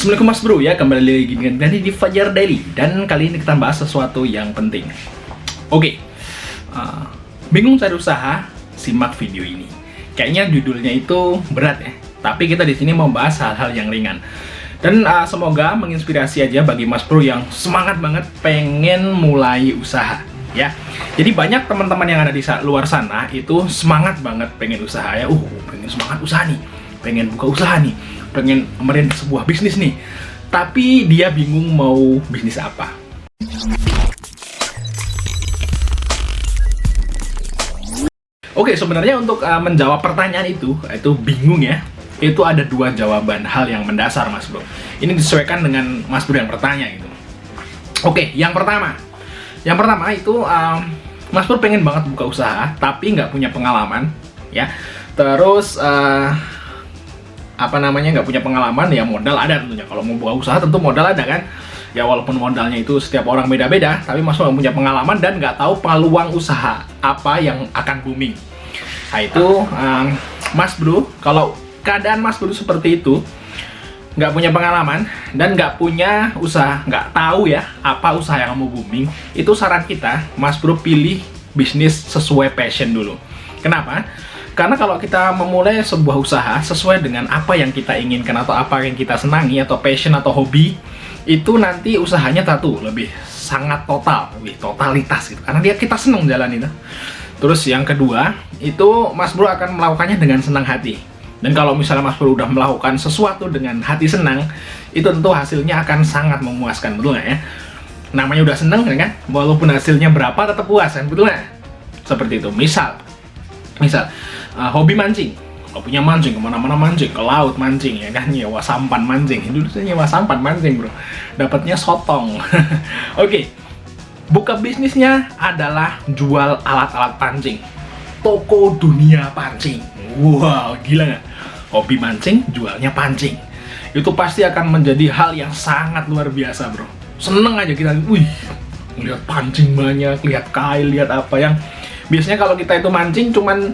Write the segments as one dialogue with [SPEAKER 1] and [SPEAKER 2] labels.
[SPEAKER 1] Assalamualaikum Mas Bro ya, kembali lagi dengan Dani di Fajar Daily. Dan kali ini kita bahas sesuatu yang penting. Oke, bingung cari usaha? Simak video ini. Kayaknya judulnya itu berat ya, tapi kita di sini mau bahas hal-hal yang ringan. Dan semoga menginspirasi aja bagi Mas Bro yang semangat banget pengen mulai usaha ya. Jadi banyak teman-teman yang ada di luar sana itu semangat banget pengen usaha ya. Pengen semangat usaha nih, pengen buka usaha nih, pengen merintis sebuah bisnis nih, tapi dia bingung mau bisnis apa. Oke, sebenarnya untuk menjawab pertanyaan itu bingung ya, itu ada dua jawaban hal yang mendasar Mas Bro. Ini disesuaikan dengan Mas Bro yang bertanya gitu. Oke, yang pertama itu Mas Bro pengen banget buka usaha tapi nggak punya pengalaman ya. Terus nggak punya pengalaman ya, modal ada tentunya. Kalau mau buka usaha tentu modal ada kan ya, walaupun modalnya itu setiap orang beda-beda, tapi Mas Bro nggak punya pengalaman dan nggak tahu peluang usaha apa yang akan booming. Nah itu Mas Bro, kalau keadaan Mas Bro seperti itu, nggak punya pengalaman dan nggak punya usaha, nggak tahu ya apa usaha yang mau booming, itu saran kita Mas Bro pilih bisnis sesuai passion dulu. Kenapa? Karena kalau kita memulai sebuah usaha sesuai dengan apa yang kita inginkan atau apa yang kita senangi atau passion atau hobi, itu nanti usahanya lebih sangat total, lebih totalitas gitu. Karena kita senang jalan itu. Terus yang kedua, itu Mas Bro akan melakukannya dengan senang hati. Dan kalau misalnya Mas Bro udah melakukan sesuatu dengan hati senang, itu tentu hasilnya akan sangat memuaskan, betul nggak ya? Namanya udah senang kan? Walaupun hasilnya berapa tetap puas kan, betul nggak? Seperti itu. Misal hobi mancing, kalau punya mancing, kemana-mana mancing, ke laut mancing ya kan, nyewa sampan mancing. Dulu saya nyewa sampan mancing Bro, dapatnya sotong. Oke, buka bisnisnya adalah jual alat-alat pancing, toko dunia pancing. Wow, gila nggak? Hobi mancing, jualnya pancing, itu pasti akan menjadi hal yang sangat luar biasa Bro. Seneng aja kita, lihat pancing banyak, lihat kail, lihat apa yang biasanya kalau kita itu mancing cuman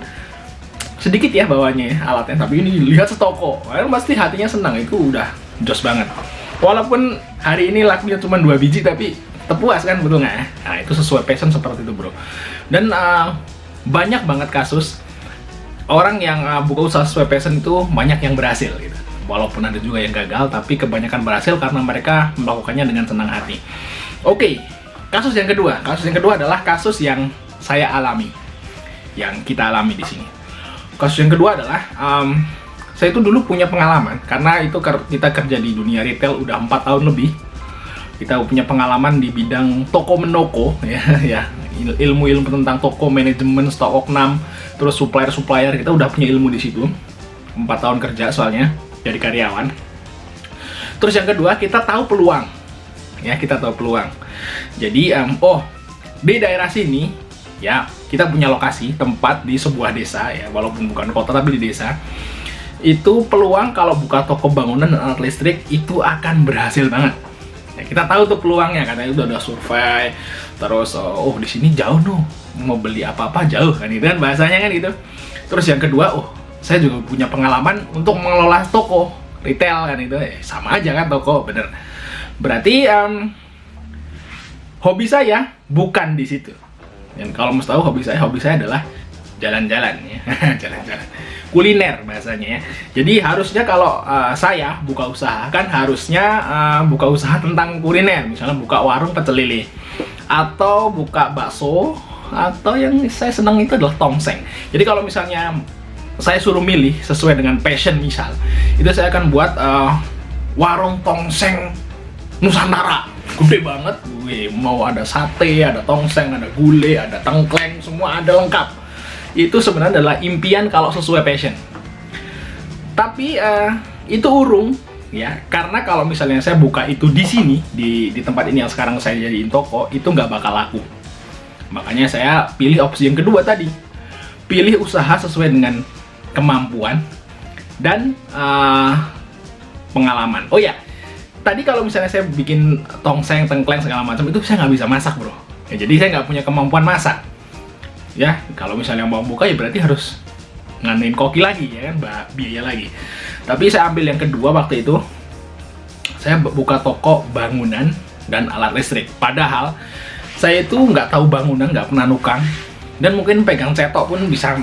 [SPEAKER 1] sedikit ya bawanya ya, alatnya, tapi ini lihat setoko, pasti hatinya senang, itu udah jos banget. Walaupun hari ini lakunya cuma 2 biji tapi terpuas kan, betul nggak ya? Nah itu sesuai passion seperti itu Bro. Dan banyak banget kasus orang yang buka usaha sesuai passion itu banyak yang berhasil gitu. Walaupun ada juga yang gagal, tapi kebanyakan berhasil karena mereka melakukannya dengan senang hati. Oke, kasus yang kedua adalah kasus yang saya alami, yang kita alami di sini. Kasus yang kedua adalah saya itu dulu punya pengalaman, karena itu kita kerja di dunia retail udah 4 tahun lebih. Kita punya pengalaman di bidang toko menoko ya, ilmu-ilmu tentang toko, manajemen, stok oknam, terus supplier kita udah punya ilmu di situ. 4 tahun kerja soalnya jadi karyawan. Terus yang kedua, kita tahu peluang ya, jadi di daerah sini ya, kita punya lokasi tempat di sebuah desa ya, walaupun bukan kota tapi di desa. Itu peluang kalau buka toko bangunan dan alat listrik itu akan berhasil banget. Ya, kita tahu tuh peluangnya karena itu udah survei. Terus di sini jauh tuh, mau beli apa-apa jauh kan, itu kan bahasanya kan gitu. Terus yang kedua, saya juga punya pengalaman untuk mengelola toko retail kan, itu sama aja kan, toko, bener. Berarti hobi saya bukan di situ. Dan kalau mau tahu hobi saya adalah jalan-jalan ya. Jalan-jalan, kuliner bahasanya ya. Jadi harusnya kalau saya buka usaha kan harusnya buka usaha tentang kuliner, misalnya buka warung pecel lele atau buka bakso, atau yang saya senang itu adalah tongseng. Jadi kalau misalnya saya suruh milih sesuai dengan passion, misal itu saya akan buat warung tongseng Nusantara, gede banget. Mau ada sate, ada tongseng, ada gulai, ada tengkleng, semua ada lengkap. Itu sebenarnya adalah impian kalau sesuai passion. Tapi itu urung ya, karena kalau misalnya saya buka itu di sini, di tempat ini yang sekarang saya jadiin toko, itu nggak bakal laku. Makanya saya pilih opsi yang kedua tadi, pilih usaha sesuai dengan kemampuan dan pengalaman. Oh ya, tadi kalau misalnya saya bikin tongseng, tengkleng, segala macam, itu saya nggak bisa masak Bro ya, jadi saya nggak punya kemampuan masak ya. Kalau misalnya mau buka ya berarti harus nganain koki lagi ya kan, biaya lagi. Tapi saya ambil yang kedua waktu itu, saya buka toko bangunan dan alat listrik. Padahal saya itu nggak tahu bangunan, nggak pernah nukang, dan mungkin pegang cetok pun bisa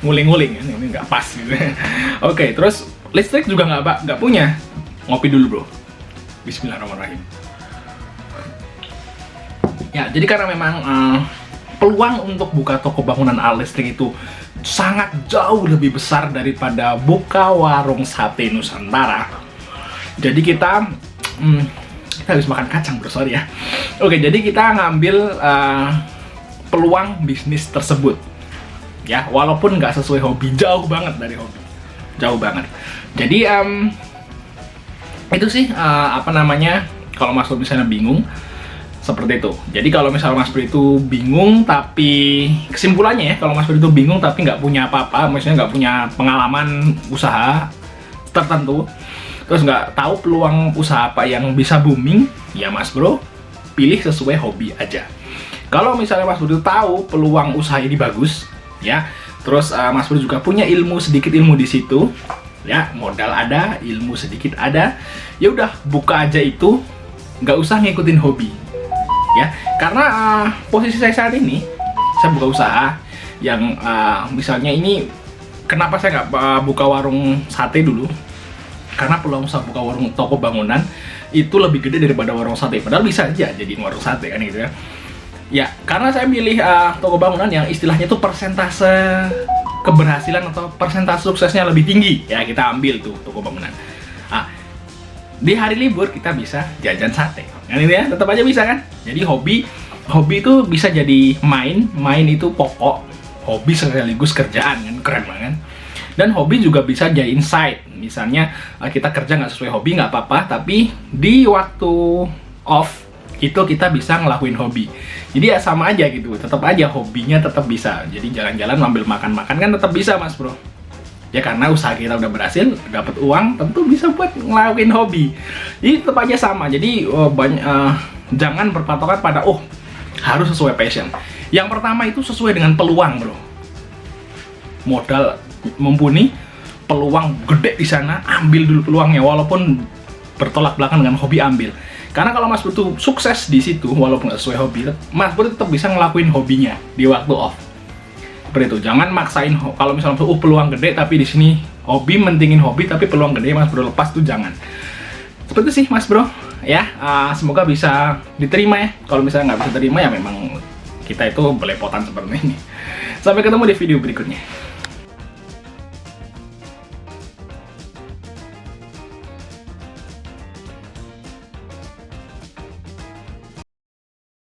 [SPEAKER 1] nguling-nguling, ini nggak pas gitu. Oke, terus listrik juga nggak punya. Ngopi dulu bro. Bismillahirrahmanirrahim. Ya, jadi karena memang peluang untuk buka toko bangunan alat listrik itu sangat jauh lebih besar daripada buka warung sate Nusantara. Jadi kita habis makan kacang bro, sorry ya. Oke, jadi kita ngambil peluang bisnis tersebut. Ya, walaupun nggak sesuai hobi, jauh banget dari hobi. Jauh banget. Jadi itu sih apa namanya, kalau Mas Bro misalnya bingung seperti itu. Jadi kalau misalnya Mas Bro itu bingung, tapi kesimpulannya ya, kalau Mas Bro itu bingung tapi nggak punya apa-apa, maksudnya nggak punya pengalaman usaha tertentu, terus nggak tahu peluang usaha apa yang bisa booming, ya Mas Bro pilih sesuai hobi aja. Kalau misalnya Mas Bro itu tahu peluang usaha ini bagus, ya, terus Mas Bro juga punya sedikit ilmu di situ, ya, modal ada, ilmu sedikit ada, ya udah buka aja itu, nggak usah ngikutin hobi. Ya, karena posisi saya saat ini, saya buka usaha yang misalnya ini, kenapa saya nggak buka warung sate dulu? Karena peluang usaha buka warung toko bangunan itu lebih gede daripada warung sate. Padahal bisa aja jadi warung sate kan gitu ya. Ya, karena saya milih toko bangunan yang istilahnya tuh persentase keberhasilan atau persentase suksesnya lebih tinggi. Ya, kita ambil tuh toko bangunan. Di hari libur kita bisa jajan sate. Kan ini ya, tetap aja bisa kan? Jadi hobi itu bisa jadi main itu pokok, hobi sekaligus kerjaan kan, keren banget. Dan hobi juga bisa jadi insight. Misalnya kita kerja nggak sesuai hobi nggak apa-apa, tapi di waktu off itu kita bisa ngelakuin hobi. Jadi ya sama aja gitu, tetap aja hobinya tetap bisa. Jadi jalan-jalan sambil makan-makan kan tetap bisa Mas Bro. Ya karena usaha kita udah berhasil, dapat uang, tentu bisa buat ngelakuin hobi. Jadi tetap aja sama. Jadi jangan berpatokan pada harus sesuai passion. Yang pertama itu sesuai dengan peluang bro. Modal mumpuni, peluang gede di sana, ambil dulu peluangnya. Walaupun bertolak belakang dengan hobi, ambil. Karena kalau Mas Bro tuh sukses di situ, walaupun nggak sesuai hobi, Mas Bro tetap bisa ngelakuin hobinya di waktu off. Seperti itu, jangan maksain. Kalau misalnya peluang gede tapi di sini hobi, mentingin hobi tapi peluang gede Mas Bro lepas tuh jangan. Seperti itu sih Mas Bro ya. Semoga bisa diterima ya. Kalau misalnya nggak bisa terima ya memang kita itu belepotan seperti ini. Sampai ketemu di video berikutnya.